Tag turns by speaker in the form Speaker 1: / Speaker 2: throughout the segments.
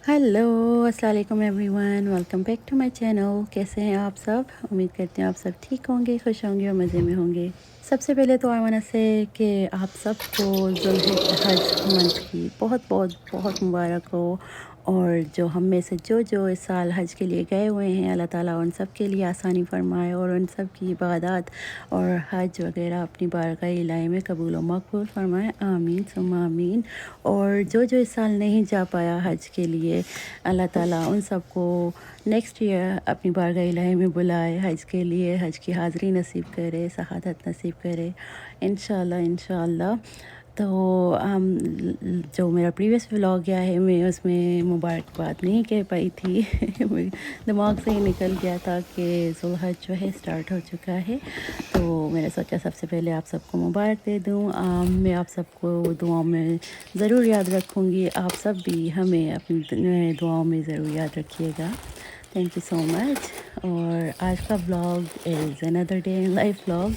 Speaker 1: Hello अस्सलाम वालेकुम everyone, welcome back to my channel. कैसे हैं आप सब? उम्मीद करते हैं आप सब ठीक होंगे, खुश होंगे और मज़े में होंगे। सबसे पहले तो आई वांट टू से कि आप सबको ज़ुल्हिज हज मंथ की बहुत बहुत बहुत मुबारक हो। और जो हम में से जो इस साल हज के लिए गए हुए हैं, अल्लाह ताला उन सब के लिए आसानी फ़रमाए और उन सब की इबादत और हज वगैरह अपनी बारगाह इलाही में कबूल व मकबूल फ़रमाए, आमीन सुम्मा आमीन। और जो इस साल नहीं जा पाया हज के लिए, अल्लाह ताला उन सबको नेक्स्ट ईयर अपनी बारगाह इलाही में बुलाए, हज के लिए हज की हाज़िरी नसीब करे, शहादत नसीब करे इंशाअल्लाह इंशाअल्लाह। तो हम जो मेरा प्रीवियस व्लॉग गया है, मैं उसमें मुबारकबाद नहीं कह पाई थी दिमाग से ही निकल गया था कि ज़ुल्हज जो है स्टार्ट हो चुका है। तो मैंने सोचा सबसे पहले आप सबको मुबारक दे दूँ। मैं आप सबको दुआओं में ज़रूर याद रखूँगी, आप सब भी हमें अपनी दुआओं में ज़रूर याद रखिएगा। Thank you so much. और आज का vlog is another day in life vlog.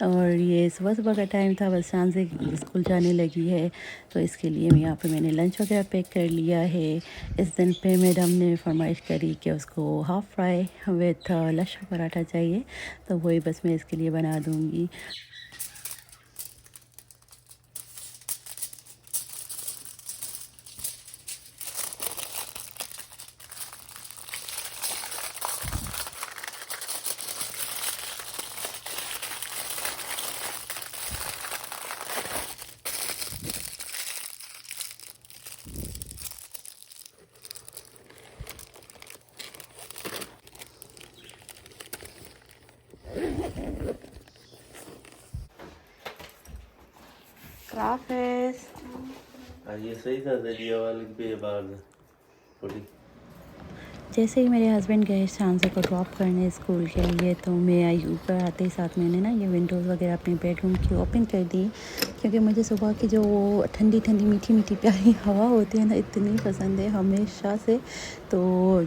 Speaker 1: और ये सुबह का टाइम था, बस शान से स्कूल जाने लगी है, तो इसके लिए मैं यहाँ पे मैंने लंच वगैरह पैक कर लिया है। इस दिन पे मैडम ने फरमाइश करी कि उसको half fry with lachha paratha चाहिए, तो वही बस मैं इसके लिए बना दूँगी। हाफिज़।
Speaker 2: ये सही था दरिया वाले पे बाहर थोड़ी।
Speaker 1: जैसे ही मेरे हस्बैंड गए शानज़ा को ड्रॉप करने स्कूल के लिए, तो मैं आई ऊपर आते ही साथ मैंने ना ये विंडोज़ वगैरह अपने बेडरूम की ओपन कर दी, क्योंकि मुझे सुबह की जो ठंडी ठंडी मीठी मीठी प्यारी हवा होती है ना, इतनी पसंद है हमेशा से। तो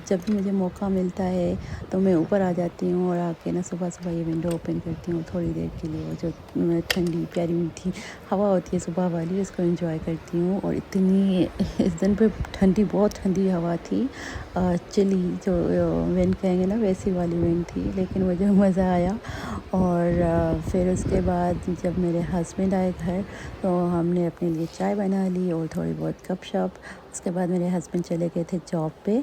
Speaker 1: जब भी मुझे मौका मिलता है तो मैं ऊपर आ जाती हूँ और आके ना सुबह सुबह ये विंडो ओपन करती हूँ थोड़ी देर के लिए। वो जो ठंडी प्यारी मीठी हवा होती है सुबह वाली, उसको एंजॉय करती हूँ। और इतनी इस दिन पे ठंडी, बहुत ठंडी हवा थी, चिली जो विंड कहेंगे ना, वैसी वाली विंड थी, लेकिन मुझे मज़ा आया। और फिर उसके बाद जब मेरे हस्बैंड आए घर, तो हमने अपने लिए चाय बना ली और थोड़ी बहुत गपशप। उसके बाद मेरे हस्बैंड चले गए थे जॉब पे,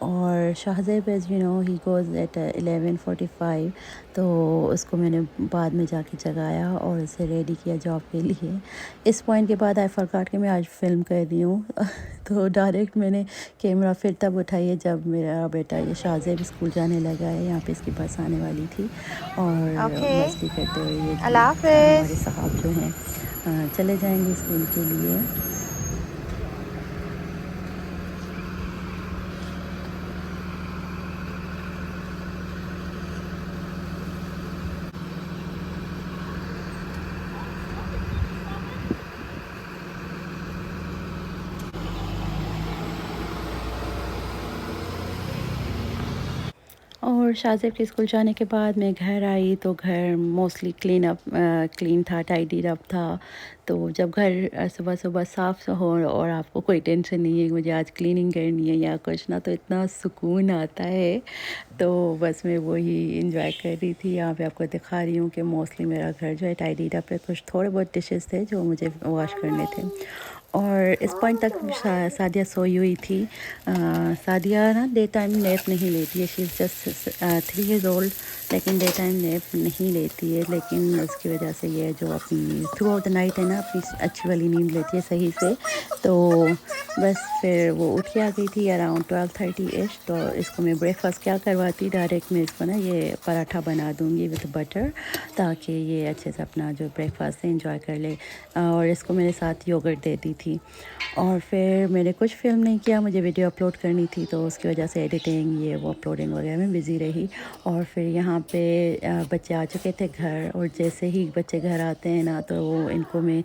Speaker 1: और Shahzeb as you know he goes at 11:45, तो उसको मैंने बाद में जाके जगाया और उसे रेडी किया जॉब के लिए। इस पॉइंट के बाद आई फॉरगॉट कि मैं आज फ़िल्म कर रही हूँ तो डायरेक्ट मैंने कैमरा फिर तब उठाई है जब मेरा बेटा ये शाहज़ेब स्कूल जाने लगा है। यहाँ पे इसकी बस आने वाली थी, और
Speaker 3: ओके,
Speaker 1: मस्ती करते हुए ये
Speaker 3: अल्लाह
Speaker 1: हमारे
Speaker 3: हाफ़िज़।
Speaker 1: साहब जो हैं चले जाएंगे स्कूल के लिए। और शाहज़ेब के स्कूल जाने के बाद मैं घर आई, तो घर मोस्टली क्लीन था, टाइडी अप था। तो जब घर सुबह सुबह साफ़ हो और आपको कोई टेंशन नहीं है कि मुझे आज क्लीनिंग करनी है या कुछ ना, तो इतना सुकून आता है। तो बस मैं वही इंजॉय कर रही थी। यहाँ पे आपको दिखा रही हूँ कि मोस्टली मेरा घर जो है टाइडी अप है। कुछ थोड़े बहुत डिशेस थे जो मुझे वॉश करने थे। और इस पॉइंट तक सादिया सोई हुई थी। सादिया ना डे टाइम नैप नहीं लेती है, she is just 3 years old, लेकिन डे टाइम नैप नहीं लेती है। लेकिन उसकी वजह से ये जो अपनी थ्रू आउट द नाइट है ना, अपनी अच्छी वाली नींद लेती है सही से। तो बस फिर वो उठ के आ गई थी अराउंड 12:30 इश। तो इसको मैं ब्रेकफास्ट क्या करवाती, डायरेक्ट मैं इसको ना ये पराठा बना दूँगी विद बटर, ताकि ये अच्छे से अपना जो ब्रेकफास्ट है इंजॉय कर ले। और इसको मेरे साथ योगर्ट दे दी थी। और फिर मैंने कुछ फ़िल्म नहीं किया, मुझे वीडियो अपलोड करनी थी, तो उसकी वजह से एडिटिंग ये वो अपलोडिंग वगैरह में बिज़ी रही। और फिर यहाँ पे बच्चे आ चुके थे घर, और जैसे ही बच्चे घर आते हैं ना, तो इनको मैं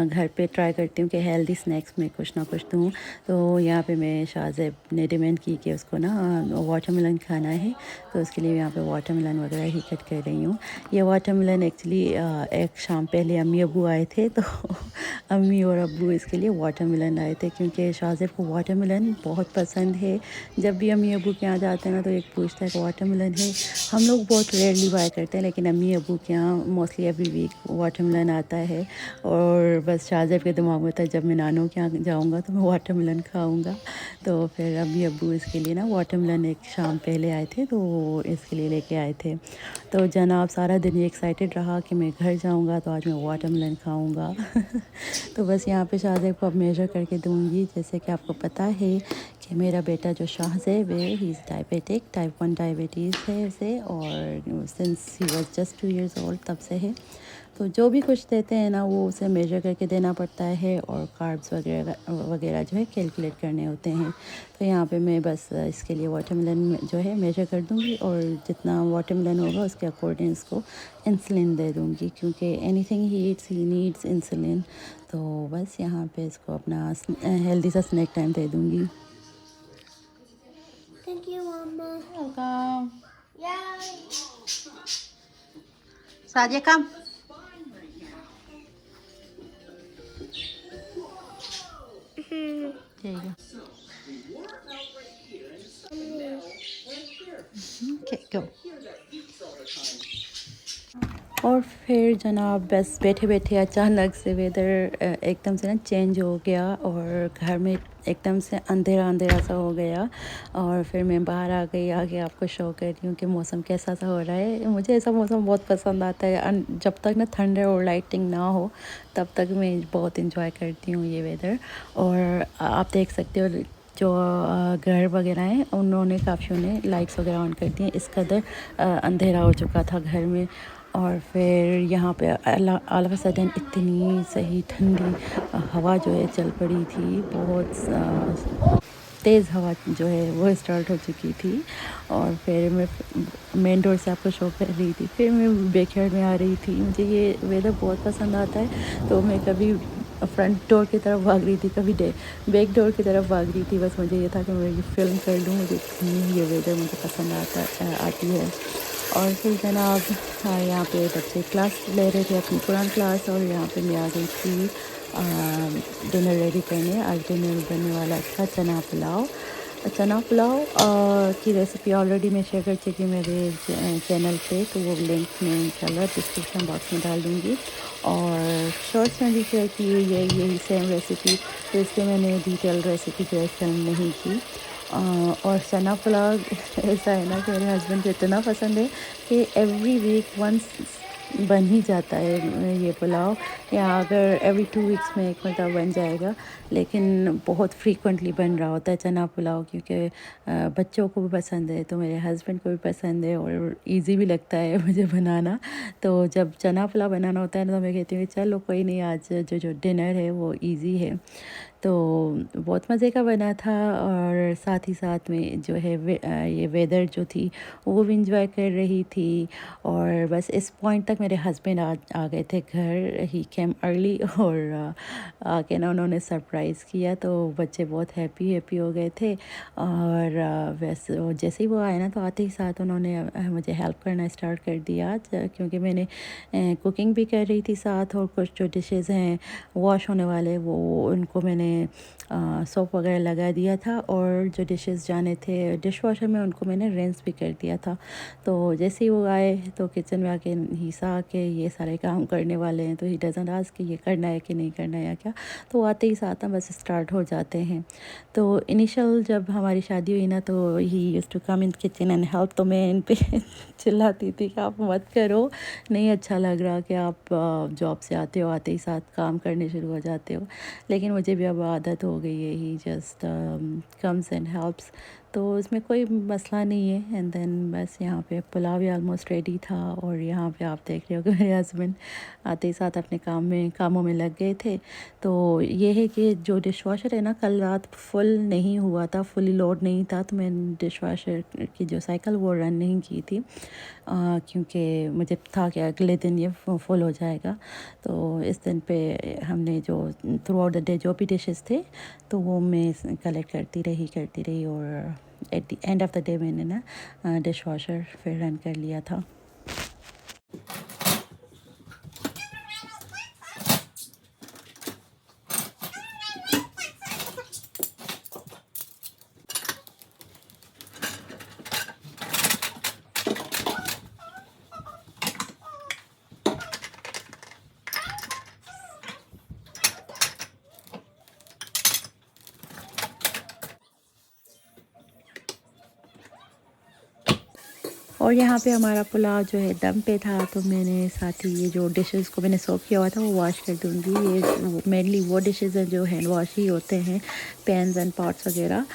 Speaker 1: घर पे ट्राई करती हूँ कि हेल्दी स्नैक्स में कुछ ना कुछ दूँ। तो यहाँ पे मैं शाहज़ेब ने डिमांड की कि उसको ना वाटरमेलन खाना है, तो उसके लिए यहाँ पे वाटरमेलन वगैरह ही कट कर रही हूँ। ये वाटरमेलन एक्चुअली एक शाम पहले अम्मी अब्बू आए थे, तो अम्मी और अब्बू इसके लिए वाटरमेलन लाए थे, क्योंकि शाहज़ेब को वाटरमेलन बहुत पसंद है। जब भी अम्मी अबू के यहाँ जाते हैं ना तो एक पूछता है कि वाटरमेलन है। हम लोग बहुत रेयरली बाय करते हैं, लेकिन अम्मी अबू के यहाँ मोस्टली एवरी वीक वाटरमेलन आता है। और बस शाहज़ेब के दिमाग में था जब मैं नानू के यहाँ जाऊँगा तो मैं वाटरमेलन खाऊँगा। तो फिर अम्मी अबू इसके लिए ना वाटरमेलन एक शाम पहले आए थे, तो वो इसके लिए लेके आए थे। तो जनाब सारा दिन ये एक्साइटेड रहा कि मैं घर जाऊंगा तो आज मैं वाटरमेलन खाऊंगा। तो बस यहाँ पे शाहज़ेब को अब मेजर करके दूंगी। जैसे कि आपको पता है कि मेरा बेटा जो शाहज़ेब है he is diabetic, type 1 diabetes है उसे, और since he was just 2 years old तब से है। तो जो भी कुछ देते हैं ना वो उसे मेजर करके देना पड़ता है, और कार्ब्स वगैरह वगैरह जो है कैलकुलेट करने होते हैं। तो यहाँ पे मैं बस इसके लिए वाटरमेलन जो है मेजर कर दूँगी, और जितना वाटरमेलन होगा उसके अकॉर्डिंग इसको इंसुलिन दे दूँगी, क्योंकि anything he eats he needs insulin. तो बस यहाँ पे इसको अपना हेल्दी सा स्नैक टाइम दे दूँगी।
Speaker 3: Thank you, Mama.
Speaker 1: Welcome.
Speaker 3: Yay!
Speaker 1: Sadia come. There you go. Okay, go. और फिर जनाब बस बैठे बैठे अचानक से वेदर एकदम से ना चेंज हो गया, और घर में एकदम से अंधेरा अंधेरा सा हो गया। और फिर मैं बाहर आ गई, आगे आपको शो कर रही हूँ कि मौसम कैसा सा हो रहा है। मुझे ऐसा मौसम बहुत पसंद आता है, जब तक ना ठंड और लाइटिंग ना हो तब तक मैं बहुत इंजॉय करती हूँ ये वेदर। और आप देख सकते हो जो घर वगैरह हैं उन्होंने काफ़ियों ने लाइट्स वगैरह ऑन कर दी हैं, इस कदर अंधेरा हो चुका था घर में। और फिर यहाँ पे ऑल ऑफ अ सडन इतनी सही ठंडी हवा जो है चल पड़ी थी, बहुत तेज़ हवा जो है वो स्टार्ट हो चुकी थी। और फिर मैं मेन डोर से आपको शो कर रही थी, फिर मैं बैकयार्ड में आ रही थी। मुझे ये वेदर बहुत पसंद आता है, तो मैं कभी फ्रंट डोर की तरफ भाग रही थी, कभी बैक डोर की तरफ भाग रही थी। बस मुझे ये था कि मैं ये फिल्म कर लूँ, मुझे ये वेदर मुझे पसंद आती है। और फिर जनाब यहाँ पे बच्चे क्लास ले रहे थे अपनी कुरान क्लास, और यहाँ पे मैं आ गई थी डिनर रेडी करने। आज डिनर बनने वाला था चना पुलाव। चना पुलाव की रेसिपी ऑलरेडी मैं शेयर कर चुकी मेरे चैनल पे, तो वो लिंक मैं इंशाल्लाह डिस्क्रिप्शन बॉक्स में डाल दूँगी। और शॉर्ट्स में भी शेयर की हुई है यही सेम रेसिपी, तो इसके मैंने डिटेल रेसिपी जो है फिल्म नहीं की। और चना पुलाव ऐसा है ना कि मेरे हस्बैंड को इतना पसंद है कि एवरी वीक वंस बन ही जाता है ये पुलाव, या अगर एवरी 2 वीक्स में एक मरतबा बन जाएगा। लेकिन बहुत फ्रीक्वेंटली बन रहा होता है चना पुलाव, क्योंकि बच्चों को भी पसंद है, तो मेरे हस्बैंड को भी पसंद है, और इजी भी लगता है मुझे बनाना। तो जब चना पुलाव बनाना होता है ना तो मैं कहती हूँ चलो कोई नहीं, आज जो डिनर है वो इजी है। तो बहुत मज़े का बना था, और साथ ही साथ में जो है ये वेदर जो थी वो भी इंजॉय कर रही थी। और बस इस पॉइंट तक मेरे हस्बैंड आ गए थे घर, ही केम अर्ली, और आके ना उन्होंने सरप्राइज़ किया, तो बच्चे बहुत हैप्पी हो गए थे। और वैसे जैसे ही वो आए ना तो आते ही साथ उन्होंने मुझे हेल्प करना स्टार्ट कर दिया, क्योंकि मैंने कुकिंग भी कर रही थी साथ, और कुछ जो डिशेज़ हैं वॉश होने वाले वो उनको मैंने सोप वगैरह लगा दिया था, और जो डिशेस जाने थे डिश वॉशर में उनको मैंने रिंस भी कर दिया था। तो जैसे ही वो आए तो किचन में आके ही सा के ये सारे काम करने वाले हैं, तो ही डजंट आस्क कि ये करना है कि नहीं करना है या क्या, तो आते ही साथ ना बस स्टार्ट हो जाते हैं। तो इनिशियल जब हमारी शादी हुई ना तो he used to come in kitchen and help, तो मैं इन पे चिल्लाती थी कि आप मत करो, नहीं अच्छा लग रहा कि आप जॉब से आते हो, आते ही साथ काम करने शुरू हो जाते हो। लेकिन मुझे भी अब आदत हो गई है, ही जस्ट कम्स एंड हेल्प्स, तो इसमें कोई मसला नहीं है। एंड देन बस यहाँ पे पुलाव भी ऑलमोस्ट रेडी था, और यहाँ पे आप देख रहे हो कि मेरे हस्बैंड आते ही साथ अपने कामों में लग गए थे। तो ये है कि जो डिश वॉशर है ना कल रात फुल नहीं हुआ था, फुली लोड नहीं था, तो मैंने डिश वॉशर की जो साइकिल वो रन नहीं की थी, क्योंकि मुझे था कि अगले दिन ये फुल हो जाएगा। तो इस दिन पे हमने जो थ्रू आउट द डे जो भी डिशेस थे तो वो मैं कलेक्ट करती रही, और at the end of the day मैंने ना डिश वॉशर फिर रन कर लिया था। और यहाँ पे हमारा पुलाव जो है दम पे था, तो मैंने साथ ही ये जो डिशेस को मैंने सर्व किया हुआ था वो वॉश कर दूँगी। ये मेनली वो डिशेस हैं जो हैंड वॉश ही होते हैं, पैन्स एंड पॉट्स वगैरह।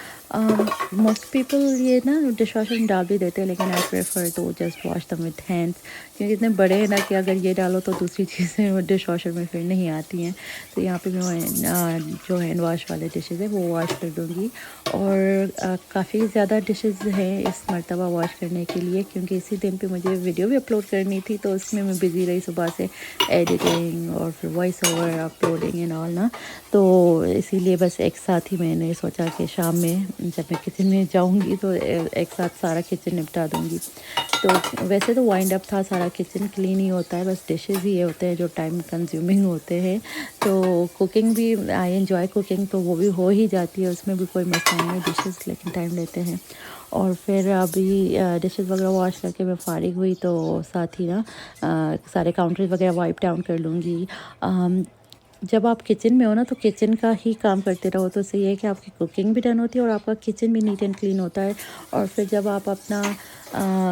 Speaker 1: मोस्ट पीपल ये ना डिश वॉशर में डाल भी देते हैं, लेकिन I prefer to just wash them with hands, क्योंकि इतने बड़े हैं ना कि अगर ये डालो तो दूसरी चीज़ें वो डिश वॉशर में फिर नहीं आती हैं। तो यहाँ पे मैं जो हैंड वॉश वाले डिशेज़ है वो वॉश कर दूँगी। और काफ़ी ज़्यादा डिशेज़ हैं इस मरतबा वॉश करने के लिए, क्योंकि इसी दिन पे मुझे वीडियो भी अपलोड करनी थी, तो उसमें मैं बिज़ी रही सुबह से, एडिटिंग और फिर voice over uploading and all ना। तो इसीलिए बस एक साथ ही मैंने सोचा कि शाम में जब मैं किचन में जाऊंगी तो एक साथ सारा किचन निपटा दूंगी। तो वैसे तो वाइंड अप था, सारा किचन क्लीन ही होता है, बस डिशेज़ ही ये होते हैं जो टाइम कंज्यूमिंग होते हैं। तो कुकिंग भी आई एंजॉय कुकिंग, तो वो भी हो ही जाती है, उसमें भी कोई मसला नहीं है, डिशेज़ लेकिन टाइम लेते हैं। और फिर अभी डिशेज़ वगैरह वॉश करके मैं फ़ारिग हुई, तो साथ ही ना सारे काउंटर्स वगैरह वाइप डाउन कर लूँगी। जब आप किचन में हो ना तो किचन का ही काम करते रहो, तो सही है कि आपकी कुकिंग भी डन होती है और आपका किचन भी नीट एंड क्लीन होता है। और फिर जब आप अपना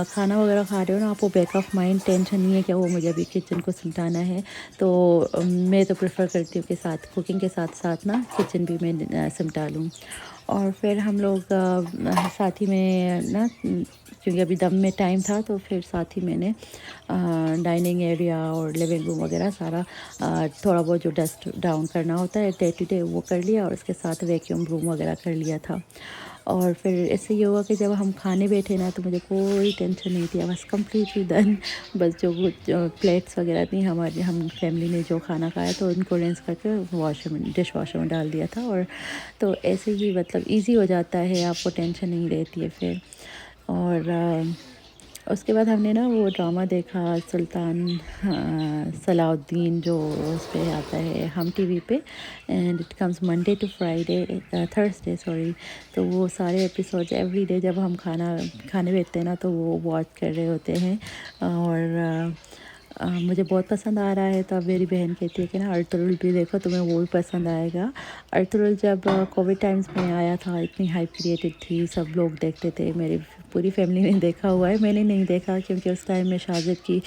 Speaker 1: खाना वगैरह खा रहे हो ना, आपको बैक ऑफ माइंड टेंशन नहीं है कि वो मुझे अभी किचन को सिमटाना है। तो मैं तो प्रेफर करती हूँ कि साथ कुकिंग के साथ साथ ना किचन भी मैं सिमटा लूँ। और फिर हम लोग साथ ही में ना, क्योंकि अभी दम में टाइम था, तो फिर साथ ही मैंने डाइनिंग एरिया और लिविंग रूम वगैरह सारा थोड़ा बहुत जो डस्ट डाउन करना होता है डे टू डे वो कर लिया, और उसके साथ वैक्यूम रूम वगैरह कर लिया था। और फिर इससे ये हुआ कि जब हम खाने बैठे ना, तो मुझे कोई टेंशन नहीं थी, बस कम्प्लीटली डन। बस जो प्लेट्स वगैरह थी हमारी, हम फैमिली ने जो खाना खाया तो उनको रिंस करके वॉशर में, डिश वॉशर में डाल दिया था। और तो ऐसे ही मतलब इजी हो जाता है, आपको टेंशन नहीं रहती है फिर। और उसके बाद हमने ना वो ड्रामा देखा सुल्तान सलाउद्दीन, जो उस पे आता है हम टीवी पे, and it comes Monday to Friday, Thursday sorry. तो वो सारे एपिसोड्स एवरी डे जब हम खाने बैठते हैं ना, तो वो वॉच कर रहे होते हैं। और मुझे बहुत पसंद आ रहा है। तो अब मेरी बहन कहती है कि ना अर्तुगरुल भी देखो, तुम्हें वो भी पसंद आएगा। अर्तुगरुल जब कोविड टाइम्स में आया था, इतनी हाइप क्रिएटेड थी, सब लोग देखते थे, मेरी पूरी फैमिली ने देखा हुआ है। मैंने नहीं देखा क्योंकि उस टाइम में शाजिद की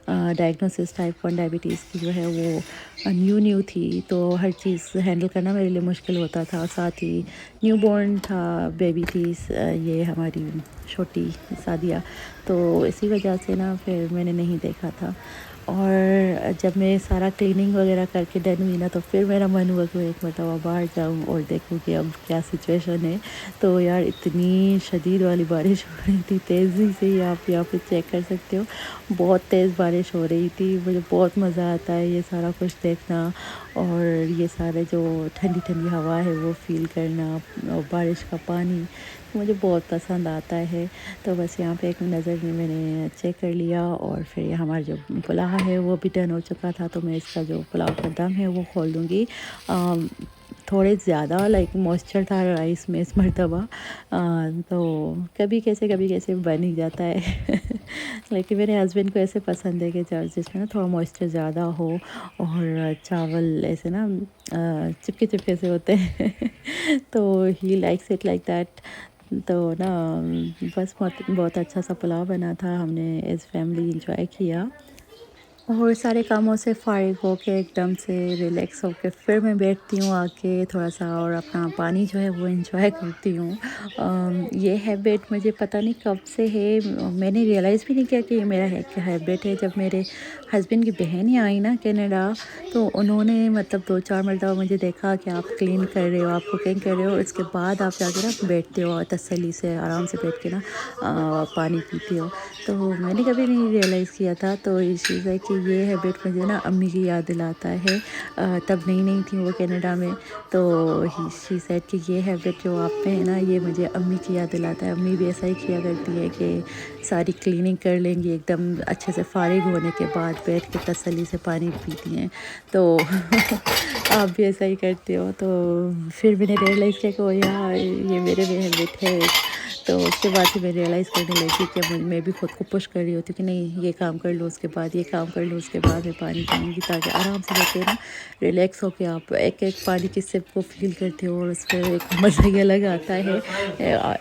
Speaker 1: डायग्नोसिस टाइप 1 डायबिटीज़ की जो है वो न्यू थी, तो हर चीज़ हैंडल करना मेरे लिए मुश्किल होता था। साथ ही न्यू बॉर्न था, बेबी थी ये हमारी छोटी सादिया, तो इसी वजह से ना फिर मैंने नहीं देखा था। और जब मैं सारा क्लीनिंग वगैरह करके डन हुई ना, तो फिर मेरा मन हुआ कि एक मरतबा बाहर जाऊँ और देखूँ कि अब क्या सिचुएशन है। तो यार इतनी शदीद वाली बारिश हो रही थी, तेज़ी से आप यहाँ पे चेक कर सकते हो, बहुत तेज़ बारिश हो रही थी। मुझे बहुत मज़ा आता है ये सारा कुछ देखना, और ये सारे जो ठंडी ठंडी हवा है वो फ़ील करना, और बारिश का पानी मुझे बहुत पसंद आता है। तो बस यहाँ पे एक नज़र में मैंने चेक कर लिया, और फिर ये हमारा जो पुलाव है वो भी डन हो चुका था। तो मैं इसका जो पुलाव का दम है वो खोल दूँगी। थोड़े ज़्यादा लाइक मॉइस्चर था राइस में इस मरतबा, तो कभी कैसे बन ही जाता है। लेकिन मेरे हस्बैंड को ऐसे पसंद है कि जिसमें ना थोड़ा मॉइस्चर ज़्यादा हो, और चावल ऐसे ना चिपके चिपके से होते हैं। तो he likes it like that. तो ना बस बहुत अच्छा सा पुलाव बना था, हमने एज़ फैमिली इंजॉय किया। और सारे कामों से फ़ारिग होके एकदम से रिलैक्स होके फिर मैं बैठती हूँ आके थोड़ा सा, और अपना पानी जो है वो एंजॉय करती हूँ। ये हैबिट मुझे पता नहीं कब से है, मैंने रियलाइज़ भी नहीं किया कि ये मेरा हैबिट है। जब मेरे हस्बैंड की बहन ही आई ना कनाडा, तो उन्होंने मतलब 2-4 मरतबा मुझे देखा कि आप क्लीन कर रहे हो, आप कुकिंग कर रहे हो, इसके बाद आप जाके ना बैठते हो तसल्ली से आराम से बैठ के ना पानी पीते हो। तो मैंने कभी नहीं रियलाइज़ किया था। तो इस चीज़ है कि ये हैबिट मुझे ना अम्मी की याद दिलाता है। तब नई थी वो कनाडा में, तो शी सेड कि ये हैबिट जो आप में है ना, ये मुझे अम्मी की याद दिलाता है। अम्मी भी ऐसा ही किया करती है कि सारी क्लीनिंग कर लेंगी, एकदम अच्छे से फ़ारिग होने के बाद बैठ के तसल्ली से पानी पीती हैं। तो आप भी ऐसा ही करते हो। तो फिर मैंने रियलाइज़ किया कि ओ यार ये मेरे में हैबिट है। तो उसके बाद फिर मैं रियलाइज़ करने लगी कि मैं भी खुद को पुश कर रही होती हूँ कि नहीं ये काम कर लो, उसके बाद ये काम कर लो, उसके बाद मैं पानी पीऊँगी, ताकि आराम से रहते ना रिलैक्स होकर आप एक एक पानी की सिप को फील करते हो और उस पर एक मज़ा ही अलग आता है।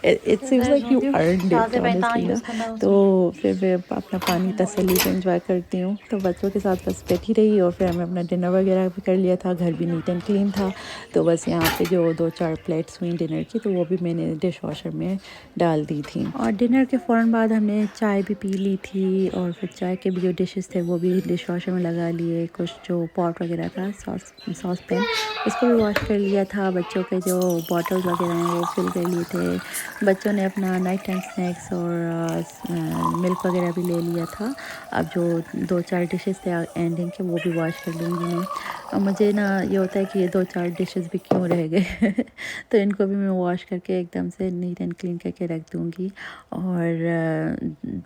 Speaker 1: It seems like you earned it honestly ना। तो फिर मैं अपना पानी तसल्ली से इंजॉय करती हूँ। तो बच्चों के साथ बस बैठी रही और फिर हमें अपना डिनर वगैरह भी कर लिया था। घर भी नीट एंड क्लीन था। तो बस यहाँ पे जो 2-4 प्लेट्स हुई डिनर की, तो वो भी मैंने डिश वॉशर में डाल दी थी। और डिनर के फ़ौरन बाद हमने चाय भी पी ली थी और फिर चाय के भी जो डिशेस थे वो भी डिश वॉशर में लगा लिए। कुछ जो पॉट वगैरह था, सॉस पैन, उसको भी वॉश कर लिया था। बच्चों के जो बॉटल्स वगैरह हैं वो फिल कर लिए थे। बच्चों ने अपना नाइट टाइम स्नैक्स और मिल्क वगैरह भी ले लिया था। अब जो 2-4 डिशेस थे एंडिंग के, वो भी वॉश कर लूँगी मैं। और मुझे ना ये होता है कि ये 2-4 डिशेस भी क्यों रह गए तो इनको भी मैं वॉश करके एकदम से नीट एंड क्लीन करके रख दूँगी। और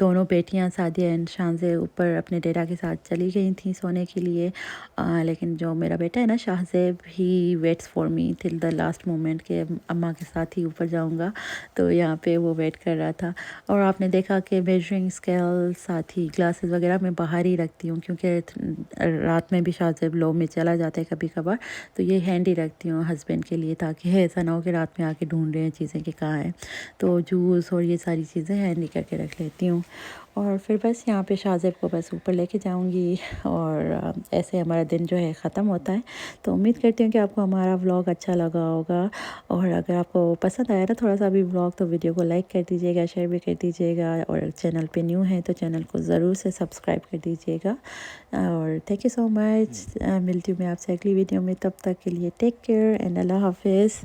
Speaker 1: दोनों बेटियां सादिया एंड शाहज़े ऊपर अपने डेरा के साथ चली गई थी सोने के लिए। लेकिन जो मेरा बेटा है ना Shahzeb, he waits for me till the last moment के अम्मा के साथ ही ऊपर जाऊंगा। तो यहाँ पे वो वेट कर रहा था। और आपने देखा कि मेजरिंग स्केल साथ ही ग्लासेस वगैरह मैं बाहर ही रखती हूँ, क्योंकि रात में भी शाहज़ेब लो में चला जाता है कभी कभार, तो ये हैंडी रखती हूँ हस्बैंड के लिए, ताकि ऐसा ना हो कि रात में आके ढूंढ रहे हैं चीज़ें कि कहाँ है। तो जूस और ये सारी चीज़ें हैंडी करके रख लेती हूँ। और फिर बस यहाँ पे शाहज़ेब को बस ऊपर लेके जाऊँगी और ऐसे हमारा दिन जो है ख़त्म होता है। तो उम्मीद करती हूँ कि आपको हमारा व्लॉग अच्छा लगा होगा। और अगर आपको पसंद आया ना थोड़ा सा भी व्लॉग, तो वीडियो को लाइक कर दीजिएगा, शेयर भी कर दीजिएगा। और चैनल पे न्यू है तो चैनल को ज़रूर से सब्सक्राइब कर दीजिएगा। और थैंक यू सो मच। मिलती हूँ मैं आपसे अगली वीडियो में। तब तक के लिए टेक केयर एंड अल्लाह हाफिज़।